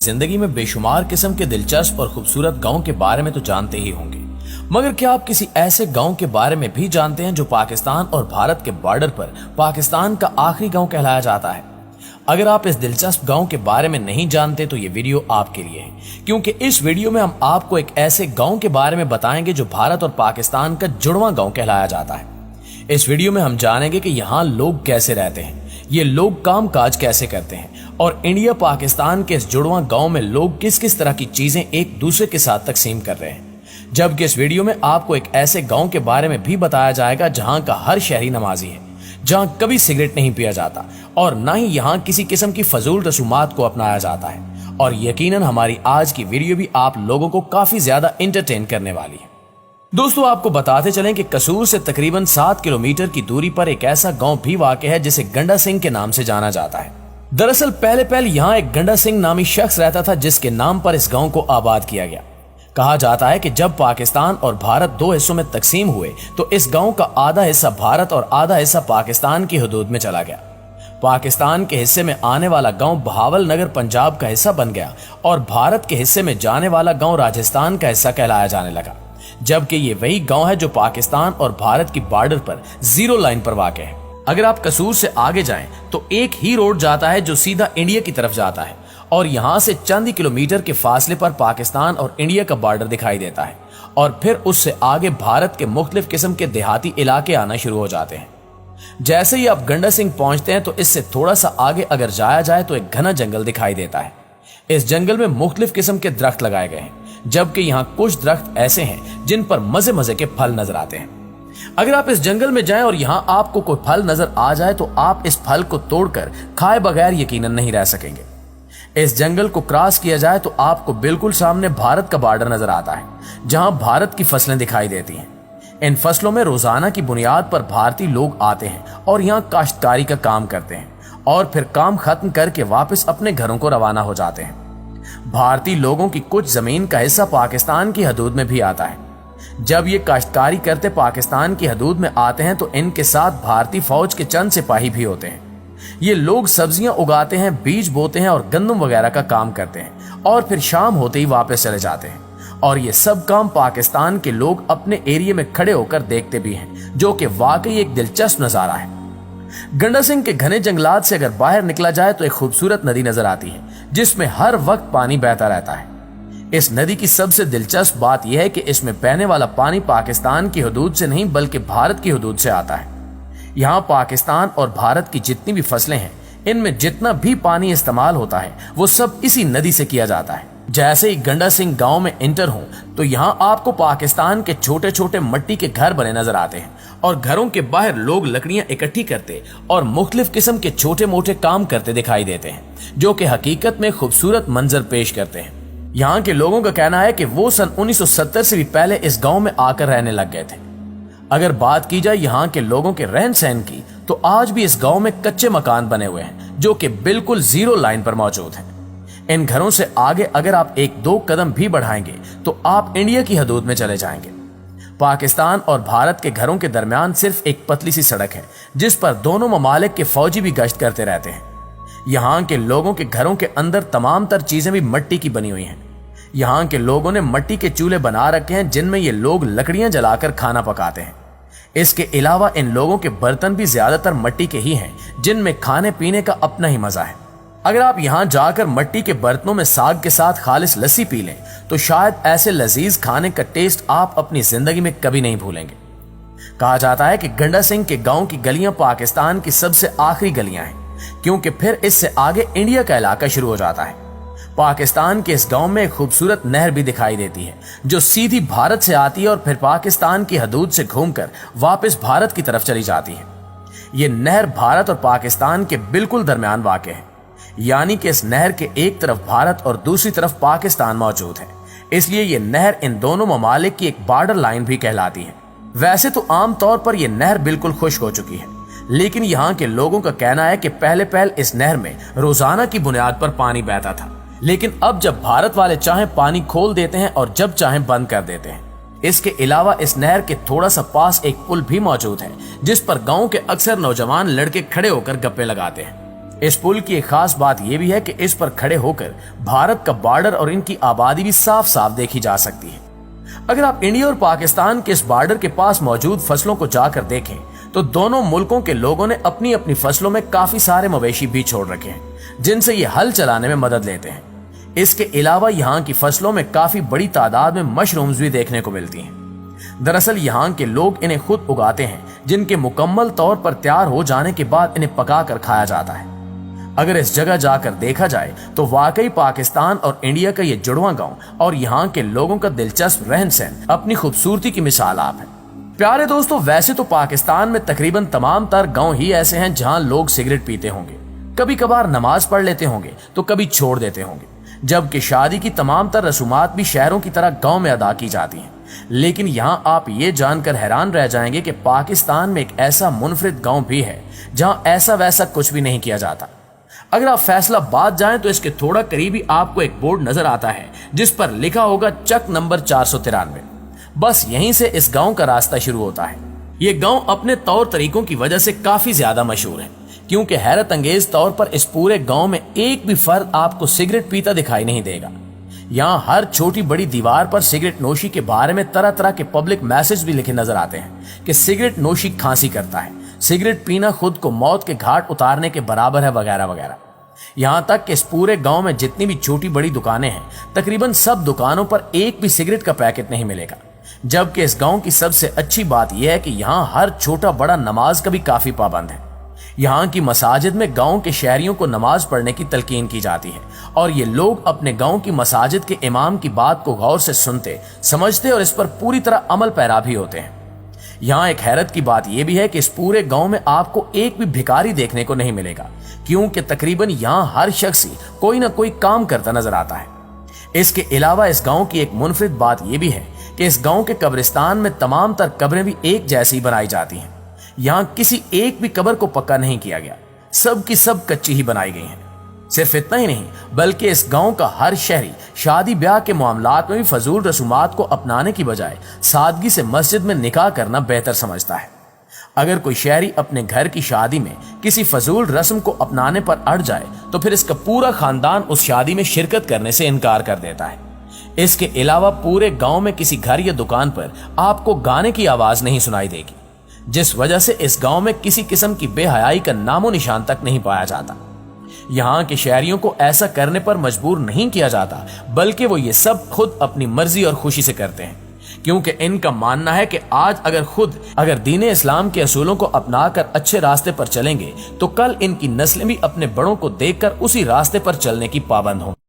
जिंदगी में बेशुमार किस्म के दिलचस्प और खूबसूरत गांव के बारे में तो जानते ही होंगे, मगर क्या आप किसी ऐसे गांव के बारे में भी जानते हैं जो पाकिस्तान और भारत के बॉर्डर पर पाकिस्तान का आखिरी गांव कहलाया जाता है? अगर आप इस दिलचस्प गांव के बारे में नहीं जानते तो ये वीडियो आपके लिए है, क्योंकि इस वीडियो में हम आपको एक ऐसे गांव के बारे में बताएंगे जो भारत और पाकिस्तान का जुड़वा गांव कहलाया जाता है। इस वीडियो में हम जानेंगे कि यहाँ लोग कैसे रहते हैं, ये लोग काम काज कैसे करते हैं और इंडिया पाकिस्तान के इस जुड़वा गांव में लोग किस किस तरह की चीजें एक दूसरे के साथ तकसीम कर रहे हैं। जबकि इस वीडियो में आपको एक ऐसे गांव के बारे में भी बताया जाएगा जहां का हर शहरी नमाजी है, जहां कभी सिगरेट नहीं पिया जाता और न ही यहां किसी किस्म की फजूल रसूमात को अपनाया जाता है। और यकीनन हमारी आज की वीडियो भी आप लोगों को काफी ज्यादा एंटरटेन करने वाली है। दोस्तों, आपको बताते चलें कि कसूर से तकरीबन 7 किलोमीटर की दूरी पर एक ऐसा गांव भी वाक़ है जिसे गंडा सिंह के नाम से जाना जाता है। दरअसल पहले यहाँ एक गंडा सिंह नामी शख्स रहता था जिसके नाम पर इस गांव को आबाद किया गया। कहा जाता है कि जब पाकिस्तान और भारत दो हिस्सों में तकसीम हुए तो इस गांव का आधा हिस्सा भारत और आधा हिस्सा पाकिस्तान की हदूद में चला गया। पाकिस्तान के हिस्से में आने वाला गांव बहावल नगर पंजाब का हिस्सा बन गया और भारत के हिस्से में जाने वाला गांव राजस्थान का हिस्सा कहलाया जाने लगा। जबकि ये वही गांव है जो पाकिस्तान और भारत की बॉर्डर पर जीरो लाइन पर वाक़ है। अगर आप कसूर से आगे जाएं तो एक ही रोड जाता है जो सीधा इंडिया की तरफ जाता है और यहाँ से चंद ही किलोमीटर के फासले पर पाकिस्तान और इंडिया का बॉर्डर दिखाई देता है और फिर उससे आगे भारत के मुख्तलिफ किस्म के देहाती इलाके आना शुरू हो जाते हैं। जैसे ही आप गंडा सिंह पहुंचते हैं तो इससे थोड़ा सा आगे अगर जाया जाए तो एक घना जंगल दिखाई देता है। इस जंगल में मुख्तलिफ किस्म के दरख्त लगाए गए हैं, जबकि यहाँ कुछ दरख्त ऐसे हैं जिन पर मजे मजे के फल नजर आते हैं। अगर आप इस जंगल में जाएं और यहाँ आपको कोई फल नजर आ जाए तो आप इस फल को तोड़कर खाए बगैर यकीनन नहीं रह सकेंगे। इस जंगल को क्रॉस किया जाए तो आपको बिल्कुल सामने भारत का बॉर्डर नजर आता है, जहां भारत की फसलें दिखाई देती हैं। इन फसलों में रोजाना की बुनियाद पर भारतीय लोग आते हैं और यहाँ काश्तकारी का काम करते हैं और फिर काम खत्म करके वापस अपने घरों को रवाना हो जाते हैं। भारतीय लोगों की कुछ जमीन का हिस्सा पाकिस्तान की हदूद में भी आता है। जब ये काश्तकारी करते पाकिस्तान की हदूद में आते हैं तो इनके साथ भारतीय फौज के चंद सिपाही भी होते हैं। ये लोग सब्जियां उगाते हैं, बीज बोते हैं और गंदम वगैरह का काम करते हैं और फिर शाम होते ही वापस चले जाते हैं। और ये सब काम पाकिस्तान के लोग अपने एरिया में खड़े होकर देखते भी हैं, जो कि वाकई एक दिलचस्प नजारा है। गंडा सिंह के घने जंगलात से अगर बाहर निकला जाए तो एक खूबसूरत नदी नजर आती है जिसमें हर वक्त पानी बहता रहता है। इस नदी की सबसे दिलचस्प बात यह है कि इसमें बहने वाला पानी पाकिस्तान की हदूद से नहीं बल्कि भारत की हदूद से आता है। यहाँ पाकिस्तान और भारत की जितनी भी फसलें हैं, इनमें जितना भी पानी इस्तेमाल होता है वो सब इसी नदी से किया जाता है। जैसे ही गंडा सिंह गांव में एंटर हो तो यहाँ आपको पाकिस्तान के छोटे छोटे मिट्टी के घर बने नजर आते हैं और घरों के बाहर लोग लकड़ियां इकट्ठी करते और मुख्तलिफ किस्म के छोटे मोटे काम करते दिखाई देते हैं, जो कि हकीकत में खूबसूरत मंजर पेश करते हैं। यहाँ के लोगों का कहना है कि वो सन 1970 से भी पहले इस गांव में आकर रहने लग गए थे। अगर बात की जाए यहाँ के लोगों के रहन सहन की तो आज भी इस गांव में कच्चे मकान बने हुए हैं जो कि बिल्कुल जीरो लाइन पर मौजूद हैं। इन घरों से आगे अगर आप एक दो कदम भी बढ़ाएंगे तो आप इंडिया की हदूद में चले जाएंगे। पाकिस्तान और भारत के घरों के दरमियान सिर्फ एक पतली सी सड़क है जिस पर दोनों ममालिक के फौजी भी गश्त करते रहते हैं। यहाँ के लोगों के घरों के अंदर तमाम तर चीजें भी मिट्टी की बनी हुई हैं। यहाँ के लोगों ने मिट्टी के चूल्हे बना रखे हैं जिनमें ये लोग लकड़ियां जलाकर खाना पकाते हैं। इसके अलावा इन लोगों के बर्तन भी ज्यादातर मिट्टी के ही हैं जिनमें खाने पीने का अपना ही मजा है। अगर आप यहाँ जाकर मिट्टी के बर्तनों में साग के साथ खालिस लस्सी पी लें तो शायद ऐसे लजीज खाने का टेस्ट आप अपनी जिंदगी में कभी नहीं भूलेंगे। कहा जाता है कि गंडा सिंह के गांव की गलियां पाकिस्तान की सबसे आखिरी गलियां हैं, क्योंकि फिर इससे आगे इंडिया का इलाका शुरू हो जाता है। पाकिस्तान के इस गांव में एक खूबसूरत नहर भी दिखाई देती है जो सीधी भारत से आती है और फिर पाकिस्तान की हदूद से घूमकर वापस भारत की तरफ चली जाती है। ये नहर भारत और पाकिस्तान के बिल्कुल दरमियान वाक़ है, यानी कि इस नहर के एक तरफ भारत और दूसरी तरफ पाकिस्तान मौजूद है। इसलिए ये नहर इन दोनों ममालिक की एक बॉर्डर लाइन भी कहलाती है। वैसे तो आम तौर पर यह नहर बिल्कुल खुश्क हो चुकी है, लेकिन यहाँ के लोगों का कहना है कि पहले इस नहर में रोजाना की बुनियाद पर पानी बहता था, लेकिन अब जब भारत वाले चाहें पानी खोल देते हैं और जब चाहें बंद कर देते हैं। इसके अलावा इस नहर के थोड़ा सा पास एक पुल भी मौजूद है जिस पर गांव के अक्सर नौजवान लड़के खड़े होकर गप्पे लगाते हैं। इस पुल की एक खास बात यह भी है कि इस पर खड़े होकर भारत का बॉर्डर और इनकी आबादी भी साफ साफ देखी जा सकती है। अगर आप इंडिया और पाकिस्तान के इस बॉर्डर के पास मौजूद फसलों को जाकर देखें तो दोनों मुल्कों के लोगों ने अपनी अपनी फसलों में काफी सारे मवेशी भी छोड़ रखे हैं जिनसे ये हल चलाने में मदद लेते हैं। इसके अलावा यहाँ की फसलों में काफी बड़ी तादाद में मशरूम्स भी देखने को मिलती हैं। दरअसल यहाँ के लोग इन्हें खुद उगाते हैं, जिनके मुकम्मल तौर पर तैयार हो जाने के बाद इन्हें पकाकर खाया जाता है। अगर इस जगह जाकर देखा जाए तो वाकई पाकिस्तान और इंडिया का ये जुड़वां गांव और यहाँ के लोगों का दिलचस्प रहन सहन अपनी खूबसूरती की मिसाल आप है। प्यारे दोस्तों, वैसे तो पाकिस्तान में तकरीबन तमाम तर गांव ही ऐसे हैं जहां लोग सिगरेट पीते होंगे, कभी कभार नमाज पढ़ लेते होंगे तो कभी छोड़ देते होंगे, जबकि शादी की तमाम तर रसूमात भी शहरों की तरह गांव में अदा की जाती हैं। लेकिन यहां आप ये जानकर हैरान रह जाएंगे कि पाकिस्तान में एक ऐसा मुनफरिद गांव भी है जहां ऐसा वैसा कुछ भी नहीं किया जाता। अगर आप फैसलाबाद जाएं तो इसके थोड़ा करीबी आपको एक बोर्ड नजर आता है जिस पर लिखा होगा चक नंबर 493। बस यहीं से इस गांव का रास्ता शुरू होता है। ये गांव अपने तौर तरीकों की वजह से काफी ज्यादा मशहूर है, क्योंकि हैरत अंगेज तौर पर इस पूरे गांव में एक भी फर्द आपको सिगरेट पीता दिखाई नहीं देगा। यहाँ हर छोटी बड़ी दीवार पर सिगरेट नोशी के बारे में तरह तरह के पब्लिक मैसेज भी लिखे नजर आते हैं कि सिगरेट नोशी खांसी करता है, सिगरेट पीना खुद को मौत के घाट उतारने के बराबर है, वगैरह वगैरह। यहाँ तक कि इस पूरे गांव में जितनी भी छोटी बड़ी दुकानें हैं, तकरीबन सब दुकानों पर एक भी सिगरेट का पैकेट नहीं मिलेगा। जबकि इस गांव की सबसे अच्छी बात यह है कि यहाँ हर छोटा बड़ा नमाज का भी काफी पाबंद है। यहाँ की मसाजिद में गांव के शहरियों को नमाज पढ़ने की तलकीन की जाती है और ये लोग अपने गांव की मसाजिद के इमाम की बात को गौर से सुनते, समझते और इस पर पूरी तरह अमल पैरा भी होते हैं। यहाँ एक हैरत की बात यह भी है कि इस पूरे गांव में आपको एक भी भिखारी देखने को नहीं मिलेगा, क्योंकि तकरीबन यहाँ हर शख्स ही कोई ना कोई काम करता नजर आता है। इसके अलावा इस गांव की एक मुनफरिद बात यह भी है कि इस गांव के कब्रिस्तान में तमाम तर कब्रें भी एक जैसी बनाई जाती हैं। यहाँ किसी एक भी कब्र को पक्का नहीं किया गया, सब की सब कच्ची ही बनाई गई हैं। सिर्फ इतना ही नहीं, बल्कि इस गांव का हर शहरी शादी ब्याह के मामलात में भी फजूल रसूमात को अपनाने की बजाय सादगी से मस्जिद में निकाह करना बेहतर समझता है। अगर कोई शहरी अपने घर की शादी में किसी फजूल रस्म को अपनाने पर अड़ जाए तो फिर इसका पूरा खानदान उस शादी में शिरकत करने से इनकार कर देता है। इसके अलावा पूरे गांव में किसी घर या दुकान पर आपको गाने की आवाज नहीं सुनाई देगी, जिस वजह से इस गांव में किसी किस्म की बेहयाई का नामो निशान तक नहीं पाया जाता। यहाँ के शहरियों को ऐसा करने पर मजबूर नहीं किया जाता, बल्कि वो ये सब खुद अपनी मर्जी और खुशी से करते हैं, क्योंकि इनका मानना है कि आज अगर दीन इस्लाम के असूलों को अपनाकर अच्छे रास्ते पर चलेंगे तो कल इनकी नस्लें भी अपने बड़ों को देखकर उसी रास्ते पर चलने की पाबंद होंगी।